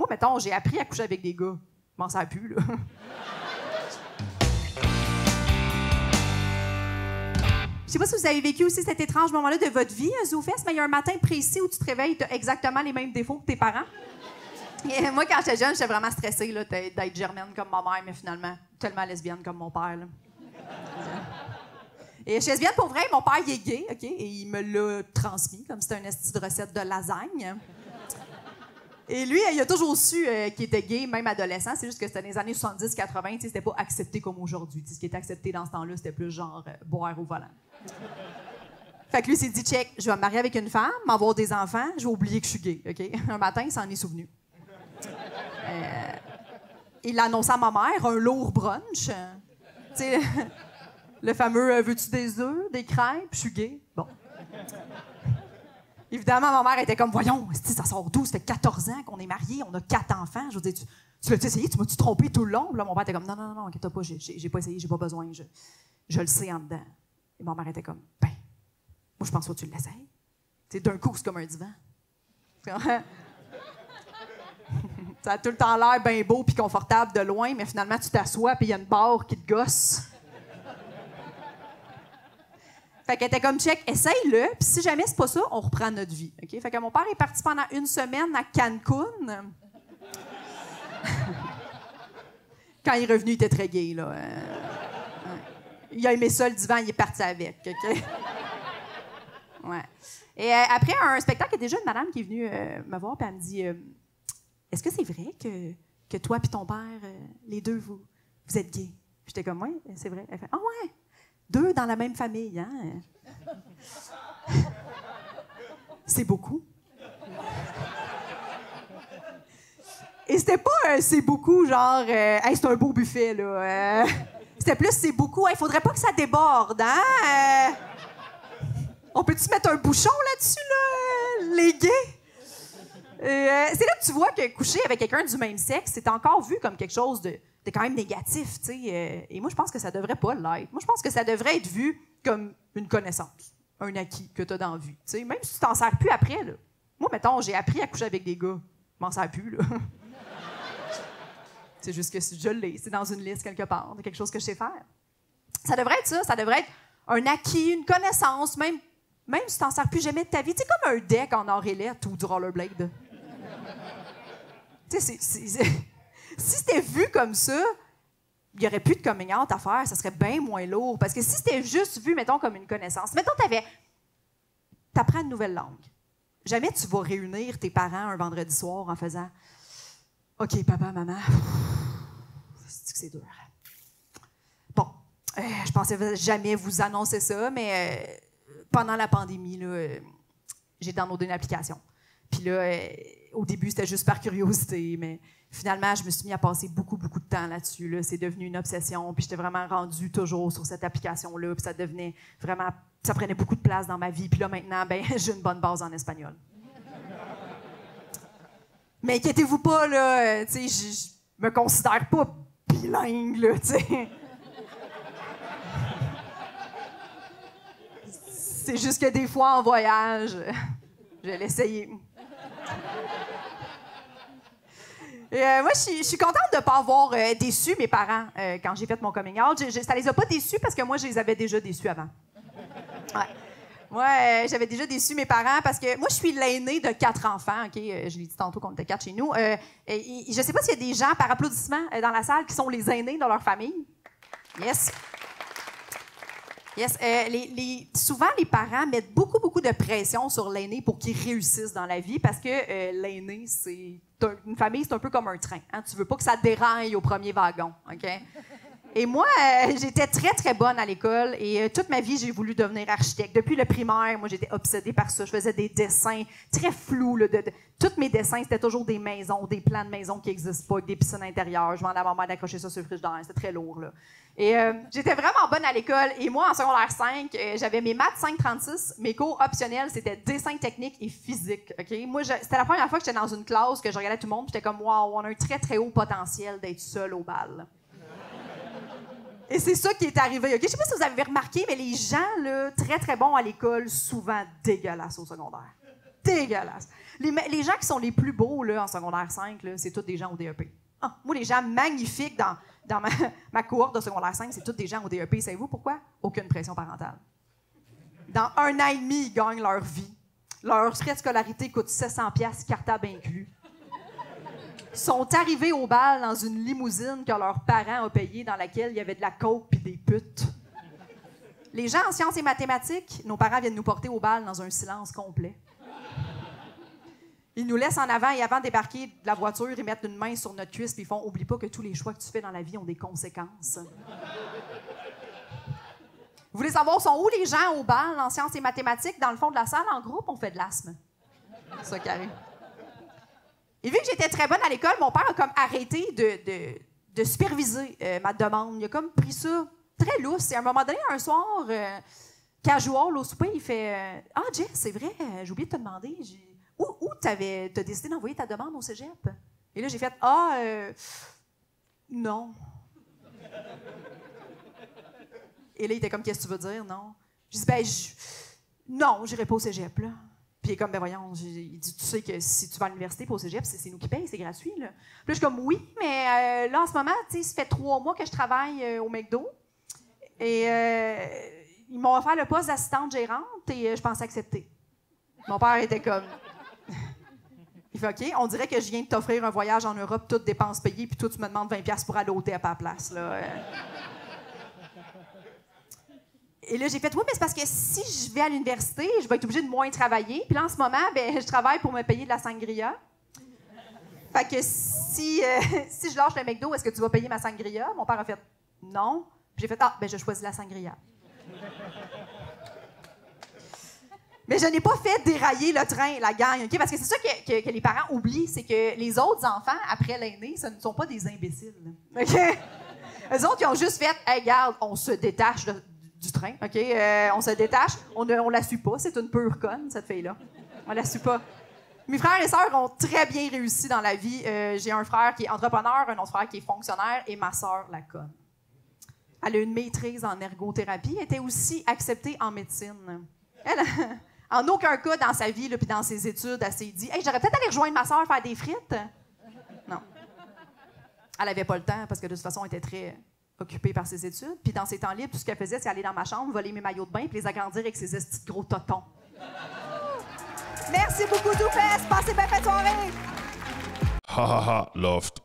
Moi, mettons, j'ai appris à coucher avec des gars. Je m'en sers plus, là. Je sais pas si vous avez vécu aussi cet étrange moment-là de votre vie, Zoufès, mais il y a un matin précis où tu te réveilles et tu as exactement les mêmes défauts que tes parents. Et moi, quand j'étais jeune, j'étais vraiment stressée là, d'être germaine comme ma mère, mais finalement, tellement lesbienne comme mon père. Là. Et je suis lesbienne pour vrai, mon père, il est gay, OK? Et il me l'a transmis, comme c'était une esti de recette de lasagne. Et lui, il a toujours su qu'il était gay, même adolescent. C'est juste que c'était dans les années 70-80, c'était pas accepté comme aujourd'hui. Ce qui était accepté dans ce temps-là, c'était plus genre boire au volant. Fait que lui, il s'est dit, check, je vais me marier avec une femme, m'avoir des enfants, je vais oublier que je suis gay, OK? Un matin, il s'en est souvenu. Il l'a annoncé à ma mère, un lourd brunch. Tu sais, le fameux veux-tu des œufs, des crêpes, je suis gay. Bon. Évidemment, ma mère était comme, voyons, ça sort d'où? Ça fait 14 ans qu'on est mariés, on a 4 enfants. Je veux dire, tu l'as essayé, tu m'as-tu trompé tout le long? Là, mon père était comme, non, inquiète pas, j'ai pas essayé, j'ai pas besoin, je le sais en dedans. Et ma mère était comme, ben, moi, je pense que tu l'essayes. Tu sais, d'un coup, c'est comme un divan. Ça a tout le temps l'air bien beau puis confortable de loin, mais finalement, tu t'assois puis il y a une barre qui te gosse. Fait qu'elle était comme, check, essaye-le, puis si jamais c'est pas ça, on reprend notre vie. Okay? Fait que mon père est parti pendant 1 semaine à Cancun. Quand il est revenu, il était très gay, là. Il a aimé ça, le divan, il est parti avec. OK? Ouais. Et après un spectacle, il y a déjà une madame qui est venue me voir, puis elle me dit, est-ce que c'est vrai que toi et ton père, les deux, vous êtes gays? J'étais comme, oui, c'est vrai. Elle fait, ah ouais, 2 dans la même famille, hein? C'est beaucoup. Et c'était pas c'est beaucoup, genre, hey, c'est un beau buffet, là. C'était plus c'est beaucoup. Il faudrait pas que ça déborde, hein? On peut-tu mettre un bouchon là-dessus, là, les gays? C'est là que tu vois que coucher avec quelqu'un du même sexe, c'est encore vu comme quelque chose de quand même négatif, tu sais. Et moi, je pense que ça devrait pas l'être. Moi, je pense que ça devrait être vu comme une connaissance, un acquis que tu as dans la vie. Tu sais, même si tu t'en sers plus après, là. Moi, mettons, j'ai appris à coucher avec des gars. Je m'en sers plus, là. C'est juste que je l'ai. C'est dans une liste quelque part, de quelque chose que je sais faire. Ça devrait être ça. Ça devrait être un acquis, une connaissance, même si tu t'en sers plus jamais de ta vie. Tu sais, comme un deck en orélette ou du rollerblade. Tu sais, si c'était vu comme ça, il n'y aurait plus de coming out à faire, ça serait bien moins lourd. Parce que si c'était juste vu, mettons, comme une connaissance, mettons, t'apprends une nouvelle langue. Jamais tu vas réunir tes parents un vendredi soir en faisant « OK, papa, maman, c'est dur. » Bon, je pensais jamais vous annoncer ça, mais pendant la pandémie, là, j'ai downloadé une application. Puis là, au début, c'était juste par curiosité, mais finalement, je me suis mis à passer beaucoup, beaucoup de temps là-dessus. Là. C'est devenu une obsession, puis j'étais vraiment rendue toujours sur cette application-là, puis ça devenait vraiment... Ça prenait beaucoup de place dans ma vie. Puis là, maintenant, ben, j'ai une bonne base en espagnol. Mais inquiétez-vous pas, là, tu sais, je me considère pas bilingue, là, tu sais. C'est juste que des fois, en voyage, je vais l'essayer. Moi, je suis contente de ne pas avoir déçu mes parents quand j'ai fait mon coming out. Ça les a pas déçus parce que moi, je les avais déjà déçus avant. Ouais. Moi, j'avais déjà déçu mes parents parce que moi, je suis l'aînée de 4 enfants. OK? Je l'ai dit tantôt qu'on était 4 chez nous. Je ne sais pas s'il y a des gens, par applaudissement, dans la salle qui sont les aînés dans leur famille. Yes. Yes. Souvent, les parents mettent beaucoup, beaucoup de pression sur l'aîné pour qu'il réussisse dans la vie parce que l'aîné, c'est... Une famille, c'est un peu comme un train. Hein? Tu veux pas que ça déraille au premier wagon. OK? Et moi, j'étais très, très bonne à l'école et toute ma vie, j'ai voulu devenir architecte. Depuis le primaire, moi, j'étais obsédée par ça. Je faisais des dessins très flous. Là, tous mes dessins, c'était toujours des maisons, des plans de maisons qui n'existent pas, avec des piscines intérieures. Je demandais à ma mère d'accrocher ça sur le frigidaire. C'était très lourd. Là. Et j'étais vraiment bonne à l'école. Et moi, en secondaire 5, j'avais mes maths 536. Mes cours optionnels, c'était dessin technique et physique. Okay? Moi, c'était la première fois que j'étais dans une classe, que je regardais tout le monde. J'étais comme, wow, on a un très, très haut potentiel d'être seul au bal. Et c'est ça qui est arrivé. Okay? Je ne sais pas si vous avez remarqué, mais les gens là, très, très bons à l'école, souvent dégueulasses au secondaire. dégueulasse. Les gens qui sont les plus beaux là, en secondaire 5, là, c'est tous des gens au DEP. Ah, moi, les gens magnifiques dans ma cohorte de secondaire 5, c'est tous des gens au DEP. Savez-vous pourquoi? Aucune pression parentale. Dans 1 an et demi, ils gagnent leur vie. Leur frais de scolarité coûte 700$, cartable inclus. Ils sont arrivés au bal dans une limousine que leurs parents ont payée, dans laquelle il y avait de la coke puis des putes. Les gens en sciences et mathématiques, nos parents viennent nous porter au bal dans un silence complet. Ils nous laissent en avant et avant de débarquer de la voiture, ils mettent une main sur notre cuisse puis ils font « Oublie pas que tous les choix que tu fais dans la vie ont des conséquences. » Vous voulez savoir sont où les gens au bal en sciences et mathématiques? Dans le fond de la salle, en groupe, on fait de l'asthme. C'est ça qui arrive. Et vu que j'étais très bonne à l'école, mon père a comme arrêté de superviser ma demande. Il a comme pris ça très lousse. Et à un moment donné, un soir, casual au souper, il fait « Ah, Jess, c'est vrai, j'ai oublié de te demander. Où t'as décidé d'envoyer ta demande au cégep? » Et là, j'ai fait « Ah, non. » Et là, il était comme « Qu'est-ce que tu veux dire, non? » J'ai dit « Ben, non, j'irai pas au cégep, là. » Puis il est comme « Ben voyons, il dit, tu sais que si tu vas à l'université, pas au cégep, c'est nous qui payons, c'est gratuit, là. » Puis là, je suis comme « Oui, mais là, en ce moment, tu sais, ça fait 3 mois que je travaille au McDo. Et ils m'ont offert le poste d'assistante gérante et je pensais accepter. » Mon père était comme... Il fait « OK, on dirait que je viens de t'offrir un voyage en Europe, toutes dépenses payées, puis toi, tu me demandes 20$ pour aller au thé à la place, là. » Et là, j'ai fait « Oui, mais c'est parce que si je vais à l'université, je vais être obligée de moins travailler. Puis là, en ce moment, ben, je travaille pour me payer de la sangria. Fait que si je lâche le McDo, est-ce que tu vas payer ma sangria? » Mon père a fait « Non. » Puis j'ai fait « Ah, ben je choisis la sangria. » Mais je n'ai pas fait dérailler le train, la gang, OK? Parce que c'est ça que les parents oublient, c'est que les autres enfants, après l'aîné, ce ne sont pas des imbéciles. OK? Eux autres, ils ont juste fait « Hey, regarde, on se détache du train, OK? On se détache. On la suit pas. C'est une pure conne, cette fille-là. On la suit pas. » Mes frères et sœurs ont très bien réussi dans la vie. J'ai un frère qui est entrepreneur, un autre frère qui est fonctionnaire et ma sœur, la conne. Elle a une maîtrise en ergothérapie. Elle était aussi acceptée en médecine. Elle, en aucun cas dans sa vie puis dans ses études, elle s'est dit « Hey, j'aurais peut-être allé rejoindre ma sœur faire des frites. » Non. Elle n'avait pas le temps parce que de toute façon, elle était très occupée par ses études. Puis dans ses temps libres, tout ce qu'elle faisait, c'est aller dans ma chambre, voler mes maillots de bain puis les agrandir avec ses estis de gros totons. Merci beaucoup, Doufesse. Passez bien fête soirée. Ha ha ha, Loft.